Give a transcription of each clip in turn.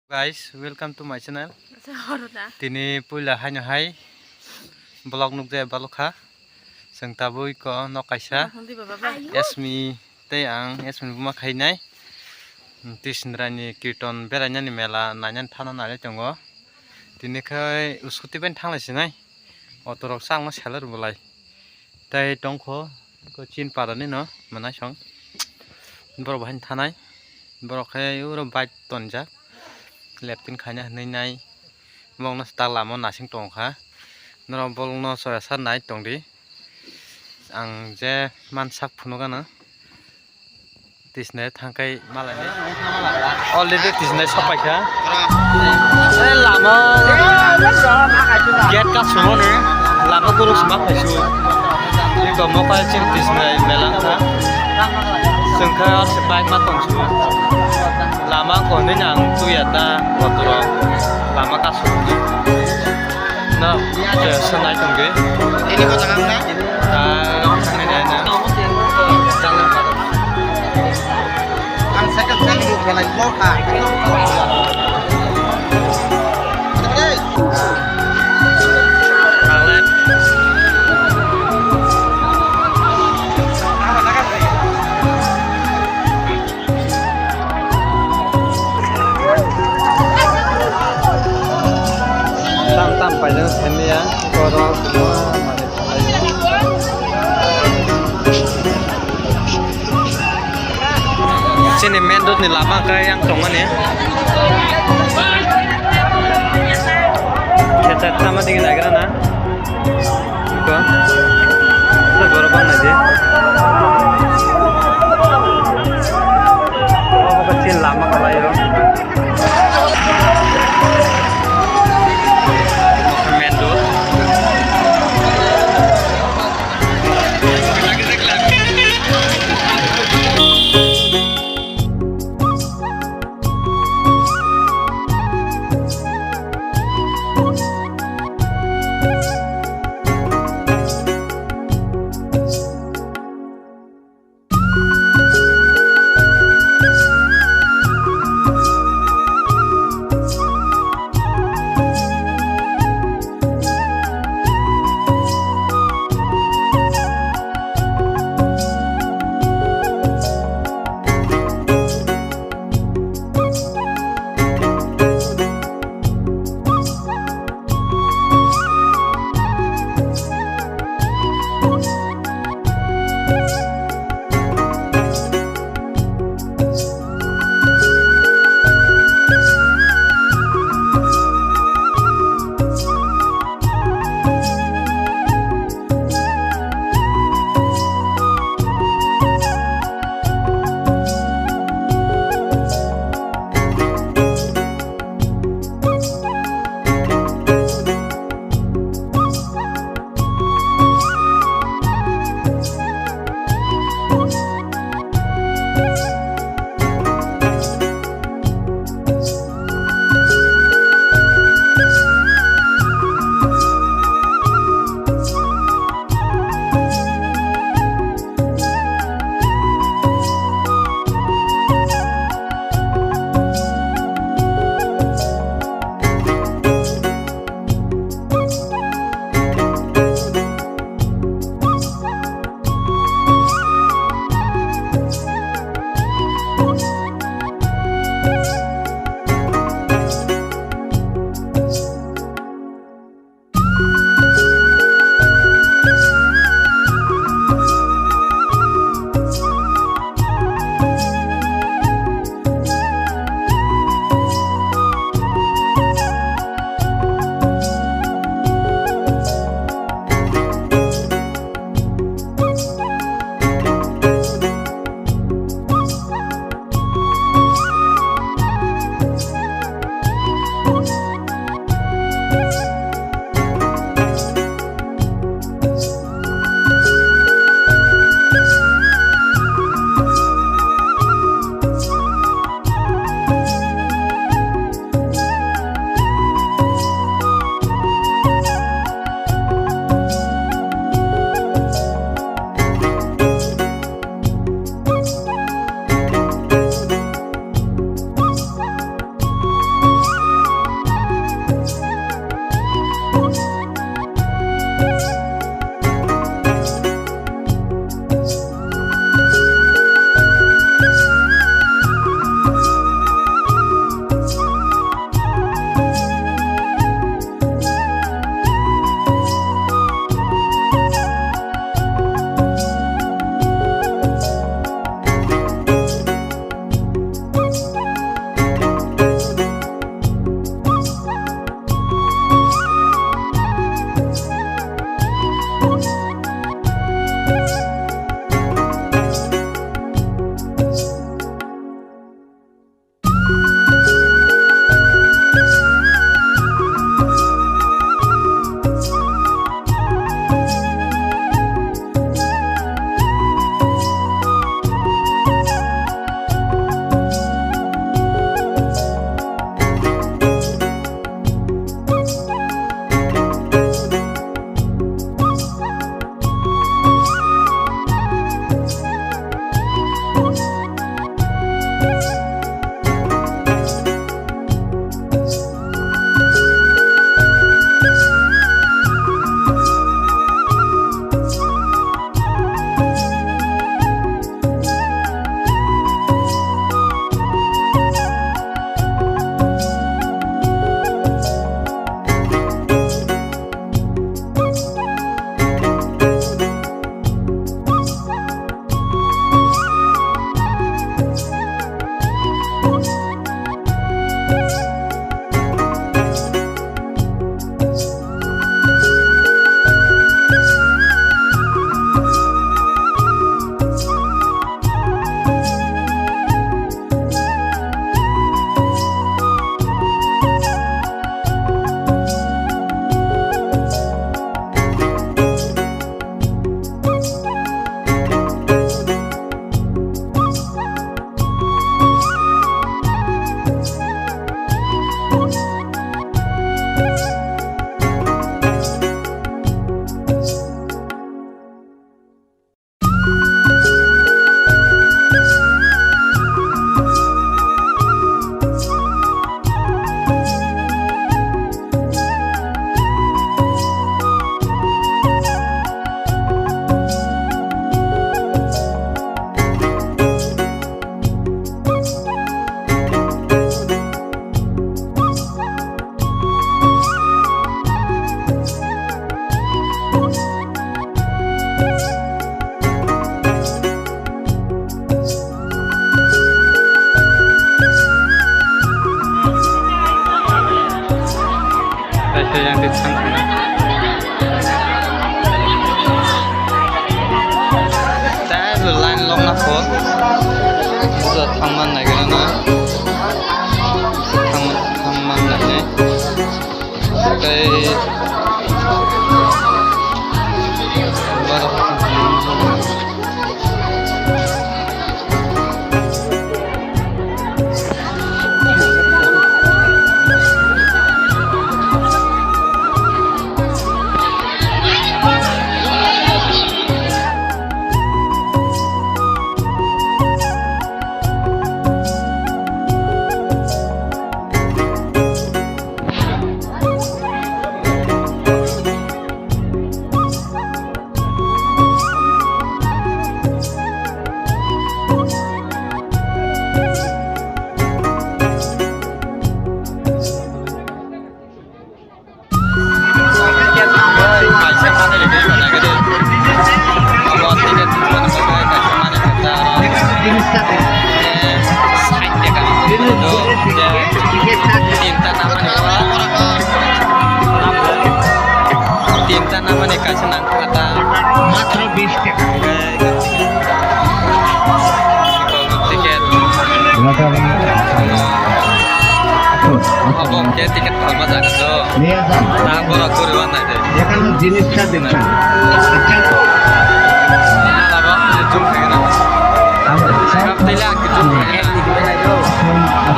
Guys, welcome to my channel. Tini pula hanya hai blog nukde balokha. Seng tabui ko nokaisa. Esmi te ang esmi buma khainai. Tisnrani kirton beranya ni mela nanyan thana nale tongo. Tini khai uskuti ben thangla sinai. Otorok sang ma seller bulai. Tai tongkho ko chin parani no manai song. Boro bahan thanai. Boro khai uro bike tonjak. Leptin khanya nai mong na star lamo nasing tong kha noro bol no soya sar nai tong di ang je man sak phuno gana tisne thangkai malani already tisne sapai kha lama get ka sumo ne lama guru sma phaisu ni ko mo pa chin tisne melang kha sengkha sepai ma tong su lama ko ne yang tu ya ta otro lama kasu na je sanai tong ge ini mo jangan na sanai na jangan ang second time mo kala mo ka sampai dengan sini ya korol semua sini main road nih lama kayak yang tongan ya kita sama tinggi daerah na itu berapa bang aja oh kecil lama kalau ya Ada yang di sana. Saya line long apa? Sudah taman lagi na. Taman lagi. Kayak tinta namanya kasih nang kata মাত্র 20 টাকা tiket abang ke tiket palma jaga to নিয়ে যান tak borak kuriwan aja এখানে জিনিসটা দেখেন ala bang jum kena kap tila jum kena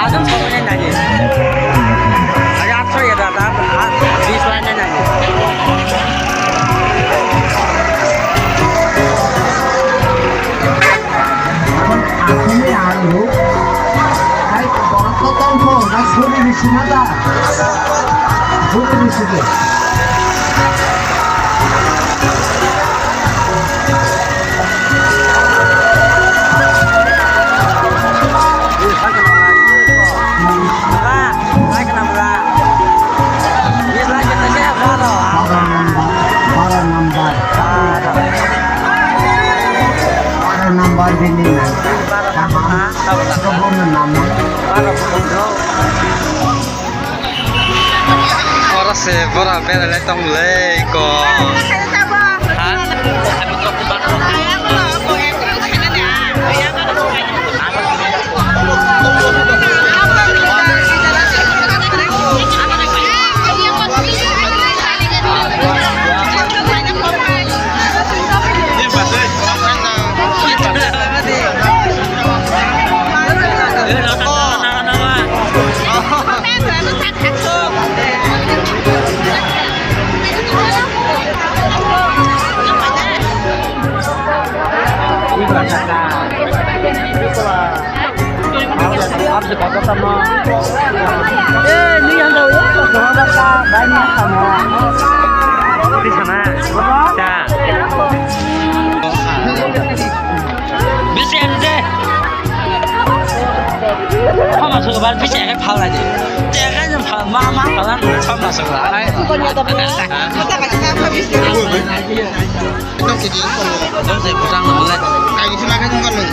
ada samanya nanya ada apa ya data di sana nanya আসলে আলু তাই বড় না ছড়ি বেশি না দা ছড়ি বেশি দে Nomor ini sama kebun nama orang sebora bela letong leko banyak sama di sana ya bisa deh kau masuk ke balik bisa kan pal aja jangan yang pal mama palan kau masuk lah terus saya pusang mulai kayak gini makan kan lu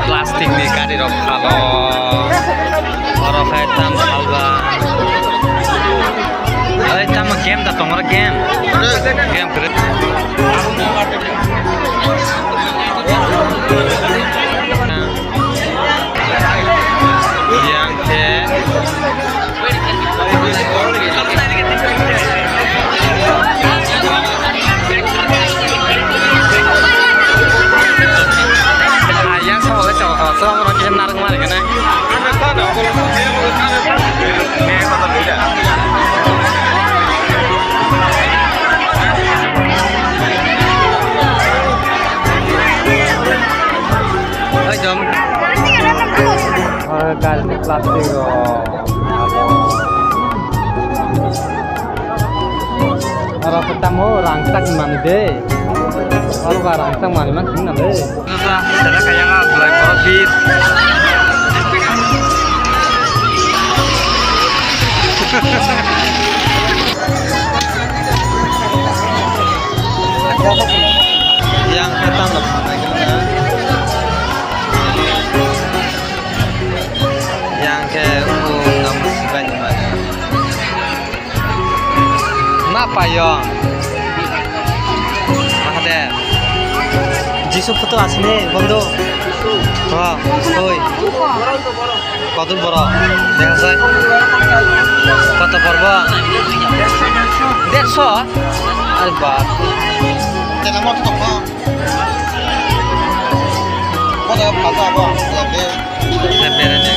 plastik di kari rok halo orang hitam halwa hitam game dah tong orang game keren yang ke ayang soalnya cowok orang kena narang mana kena गाज्रि plastic orang pertama rangsang mana deh orang rangsang mana mana sini nanti susah cara kayak nggak profit yang kita nggak yang ke nggak mesti banyak banyak kenapa ya makanya jisu foto asli বন্ধু wah oi কত বড় দেখা যায় কত পড়ব 150 আরে বাপ তেলা মত তো কত কত আবো বেরে নে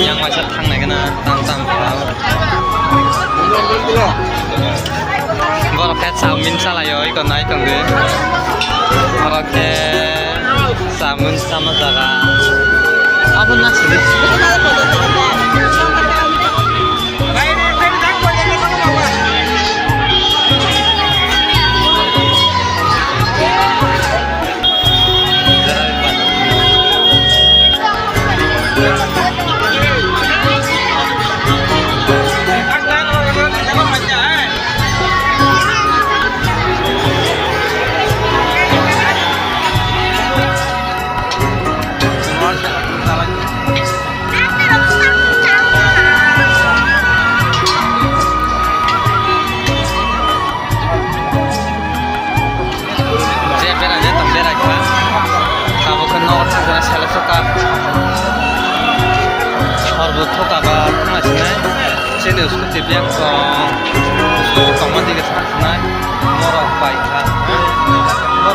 yang masih tang nih kena tang gua pet samin salah yo ikut naik tuh deh orang ke samun sama jaga apa nasi deh Sini उसको tiap ko उसको kamu tiga sana morok baik kan उसको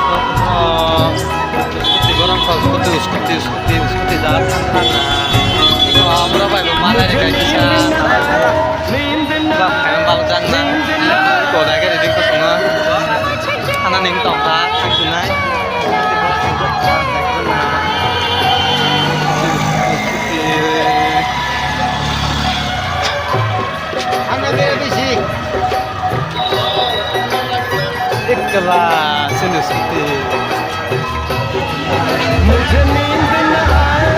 tiga orang kau उसको jalan sana morok baik mana ni kan bisa bab kayak bal jangan kau dah kan di sana anak ning tong tak sunai kelas sini seperti मुझे नींद न आए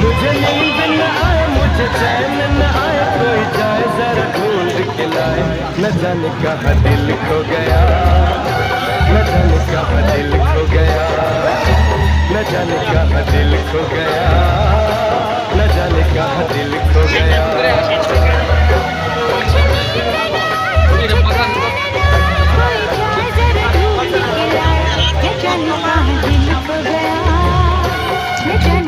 मुझे नींद न आए मुझे चैन न आए कोई जाए जरा ढूंढ के लाए न जाने कहाँ दिल